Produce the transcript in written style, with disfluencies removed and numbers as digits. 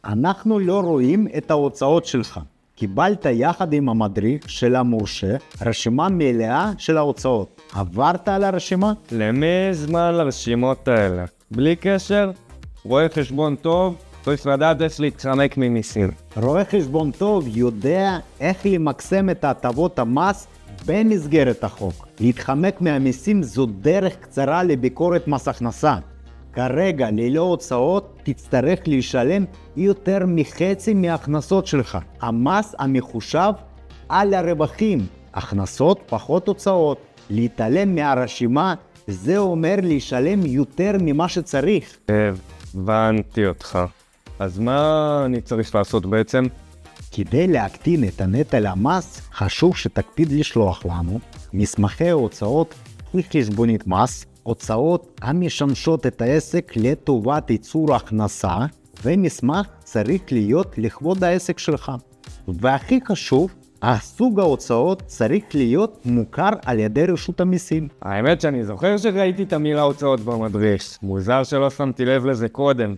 אנחנו לא רואים את ההוצאות שלך. קיבלת יחד עם המדריך של המורשה רשימה מלאה של ההוצאות. עברת על הרשימה? למי זמן לרשימות האלה? בלי קשר, רואה חשבון טוב, צריך לדעת איך להתחמק ממיסים. רואה חשבון טוב יודע איך למקסם את הטבות המס במסגרת החוק. להתחמק מהמיסים זו דרך קצרה לביקורת מס הכנסה. כרגע ללא הוצאות תצטרך לשלם יותר מחצי מההכנסות שלך. המס המחושב על הרווחים, הכנסות פחות הוצאות. להתעלם מהרשימה זה אומר לשלם יותר ממה שצריך. הבנתי אותך. אז מה אני צריך לעשות בעצם? כדי להקטין את הנטל המס, חשוב שתקפיד לשלוח לנו מסמכי הוצאות וחשבונית מס, הוצאות המשמשות את העסק לטובת ייצור הכנסה, ומסמך צריך להיות לכבוד העסק שלך. והכי חשוב, הסוג ההוצאות צריך להיות מוכר על ידי רשות המיסים. האמת שאני זוכר שראיתי את המילה הוצאות במדריך. מוזר שלא שמתי לב לזה קודם.